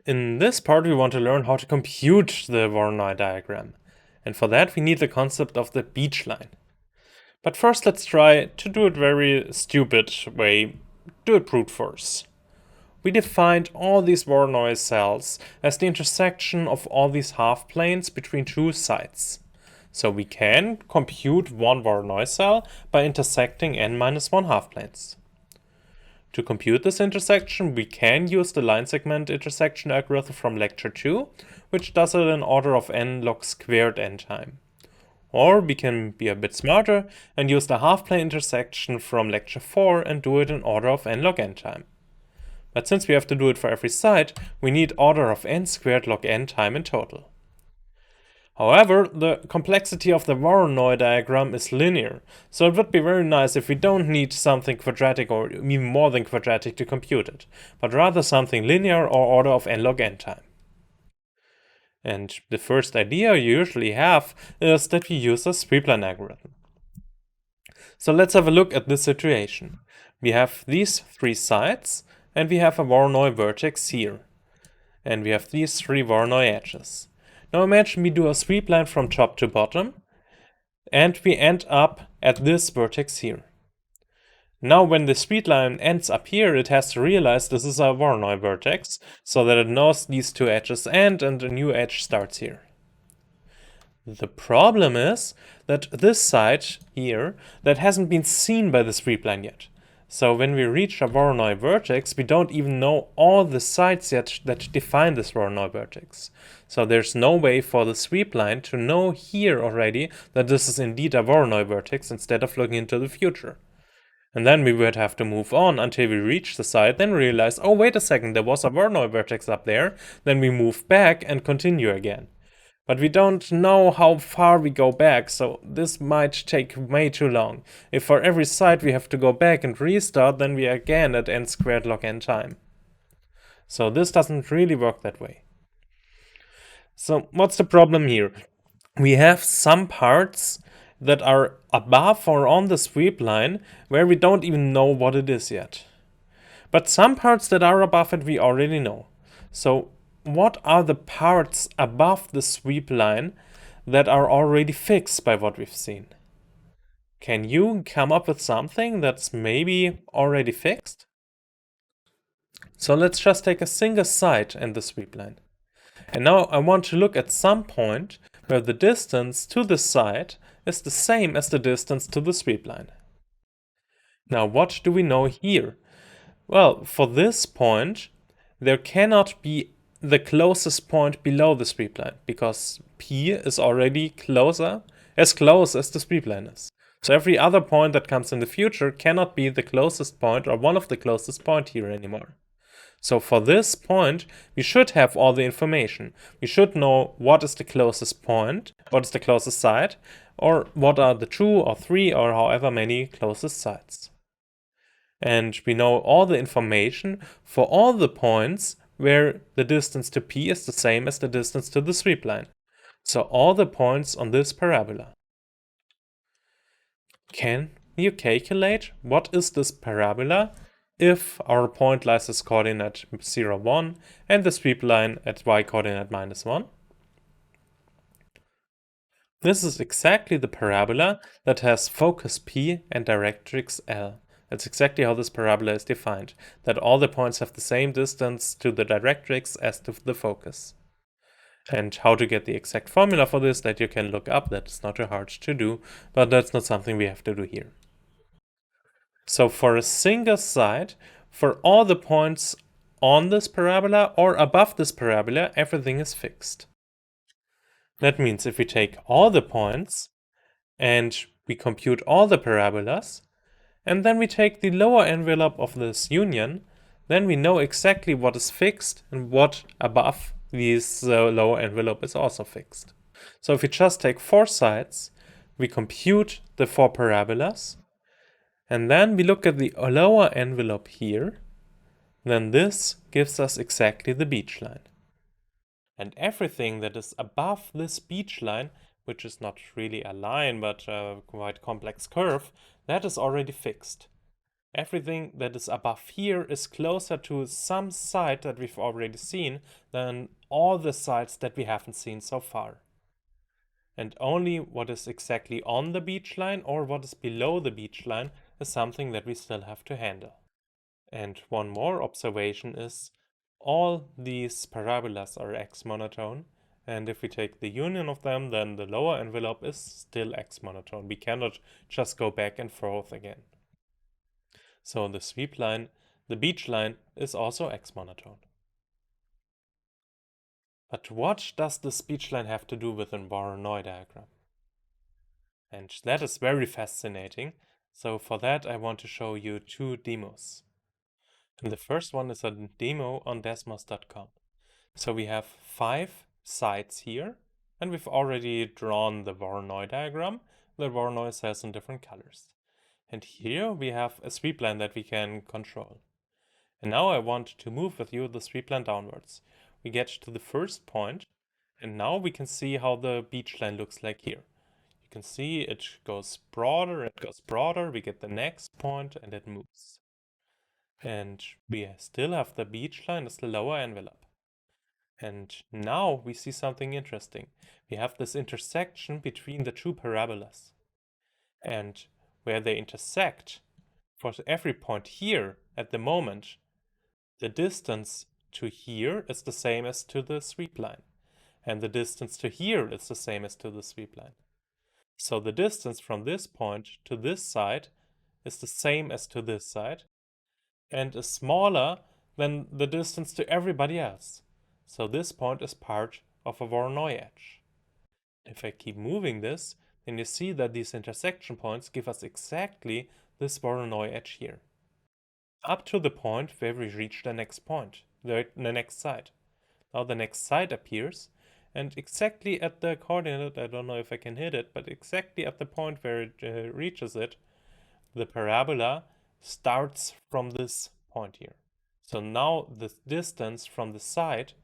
In this part, we want to learn how to compute the Voronoi diagram. And for that, we need the concept of the beachline. But first, let's try to do it very stupid way, do it brute force. We defined all these Voronoi cells as the intersection of all these half planes between two sides. So we can compute one Voronoi cell by intersecting n-1 half planes. To compute this intersection, we can use the line segment intersection algorithm from lecture 2, which does it in order of n log squared n time. Or we can be a bit smarter and use the half-plane intersection from lecture 4 and do it in order of n log n time. But since we have to do it for every side, we need order of n squared log n time in total. However, the complexity of the Voronoi diagram is linear, so it would be very nice if we don't need something quadratic or even more than quadratic to compute it, but rather something linear or order of n log n time. And the first idea you usually have is that we use a sweepline algorithm. So let's have a look at this situation. We have these three sides, and we have a Voronoi vertex here. And we have these three Voronoi edges. Now imagine we do a sweepline from top to bottom, and we end up at this vertex here. Now when the sweepline ends up here, it has to realize this is a Voronoi vertex, so that it knows these two edges end and a new edge starts here. The problem is that this side here, that hasn't been seen by the sweepline yet. So when we reach a Voronoi vertex, we don't even know all the sides yet that define this Voronoi vertex. So there's no way for the sweepline to know here already that this is indeed a Voronoi vertex instead of looking into the future. And then we would have to move on until we reach the side, then realize, oh wait a second, there was a Voronoi vertex up there, then we move back and continue again. But we don't know how far we go back, so this might take way too long. If for every side we have to go back and restart, then we are again at n squared log n time. So this doesn't really work that way. So what's the problem here? We have some parts that are above or on the sweep line where we don't even know what it is yet. But some parts that are above it we already know. So what are the parts above the sweep line that are already fixed by what we've seen? Can you come up with something that's maybe already fixed? So let's just take a single side in the sweep line. And now I want to look at some point where the distance to the side is the same as the distance to the sweep line. Now what do we know here? Well, for this point, there cannot be the closest point below the sweep line, because P is already as close as the sweep line is. So every other point that comes in the future cannot be the closest point or one of the closest points here anymore. So for this point, we should have all the information. We should know what is the closest point, what is the closest side, or what are the 2 or 3 or however many closest sides. And we know all the information for all the points where the distance to P is the same as the distance to the sweep line. So all the points on this parabola. Can you calculate what is this parabola if our point lies as coordinate 0, 1 and the sweep line at y coordinate -1? This is exactly the parabola that has focus P and directrix L. That's exactly how this parabola is defined, that all the points have the same distance to the directrix as to the focus. And how to get the exact formula for this that you can look up, that is not too hard to do, but that's not something we have to do here. So for a single side, for all the points on this parabola or above this parabola, everything is fixed. That means if we take all the points and we compute all the parabolas, and then we take the lower envelope of this union, then we know exactly what is fixed and what above this lower envelope is also fixed. So if we just take 4 sides, we compute the 4 parabolas, and then we look at the lower envelope here, then this gives us exactly the beachline. And everything that is above this beachline, which is not really a line but a quite complex curve, that is already fixed. Everything that is above here is closer to some side that we've already seen than all the sides that we haven't seen so far. And only what is exactly on the beach line or what is below the beach line is something that we still have to handle. And one more observation is all these parabolas are x-monotone, and if we take the union of them, then the lower envelope is still x-monotone. We cannot just go back and forth again. So the sweep line, the beach line, is also x-monotone. But what does this beach line have to do with a Voronoi diagram? And that is very fascinating. So for that, I want to show you two demos. And the first one is a demo on desmos.com. So we have 5 sides here, and we've already drawn the Voronoi diagram. The Voronoi cells in different colors. And here we have a sweep line that we can control. And now I want to move with you the sweep line downwards. We get to the first point, and now we can see how the beach line looks like here. You can see it goes broader, it goes broader, we get the next point, and it moves. And we still have the beach line as the lower envelope. And now we see something interesting. We have this intersection between the two parabolas. And where they intersect, for every point here at the moment, the distance to here is the same as to the sweep line. And the distance to here is the same as to the sweep line. So the distance from this point to this side is the same as to this side and is smaller than the distance to everybody else. So this point is part of a Voronoi edge. If I keep moving this, then you see that these intersection points give us exactly this Voronoi edge here. Up to the point where we reach the next point, the next side. Now the next side appears, and exactly at the coordinate, I don't know if I can hit it, but exactly at the point where it reaches it, the parabola starts from this point here. So now the distance from the side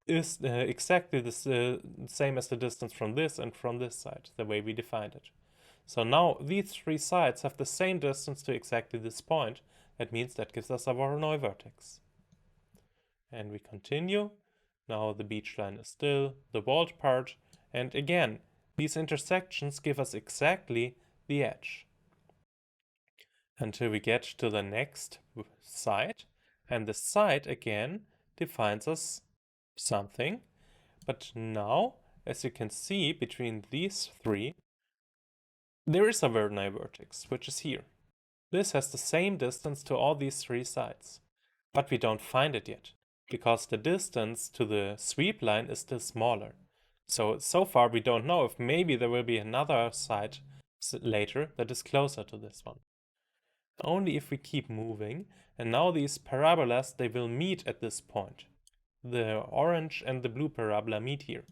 is exactly the same as the distance from this and from this side, the way we defined it. So now these 3 sides have the same distance to exactly this point. That means that gives us a Voronoi vertex. And we continue. Now the beach line is still the walled part. And again, these intersections give us exactly the edge. Until we get to the next side. And the side again defines us something. But now, as you can see, between these 3, there is a Voronoi vertex, which is here. This has the same distance to all these 3 sides. But we don't find it yet, because the distance to the sweep line is still smaller. So far we don't know if maybe there will be another side later that is closer to this one. Only if we keep moving, and now these parabolas, they will meet at this point. The orange and the blue parabola meet here.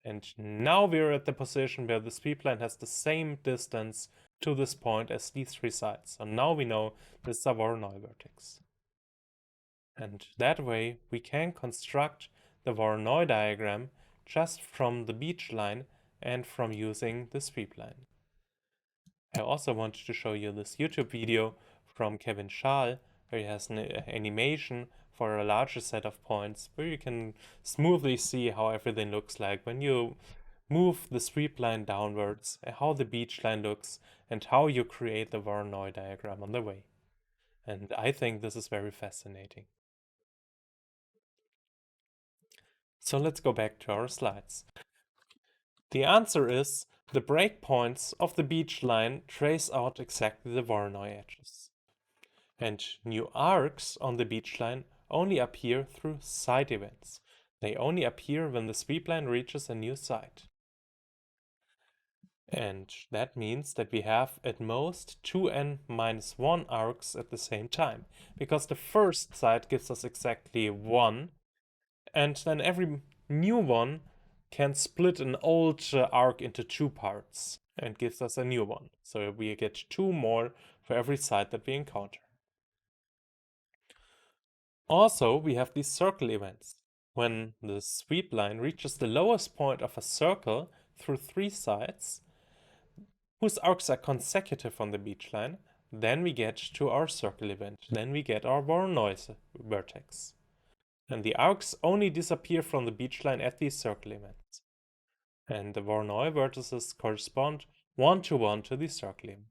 And now we're at the position where the sweep line has the same distance to this point as these 3 sides. So now we know this is a Voronoi vertex. And that way we can construct the Voronoi diagram just from the beach line and from using the sweep line. I also wanted to show you this YouTube video from Kevin Schaal, where he has an animation for a larger set of points, where you can smoothly see how everything looks like when you move the sweep line downwards, how the beach line looks, and how you create the Voronoi diagram on the way. And I think this is very fascinating. So let's go back to our slides. The answer is the breakpoints of the beach line trace out exactly the Voronoi edges. And new arcs on the beach line only appear through side events. They only appear when the sweep line reaches a new side. And that means that we have at most 2n-1 arcs at the same time, because the first side gives us exactly 1, and then every new one can split an old arc into 2 parts and gives us a new one. So we get 2 more for every side that we encounter. Also, we have these circle events. When the sweep line reaches the lowest point of a circle through 3 sides, whose arcs are consecutive on the beach line, Then we get to our circle event. Then we get our Voronoi vertex. And the arcs only disappear from the beachline at these circle events. And the Voronoi vertices correspond one-to-one to the circle event.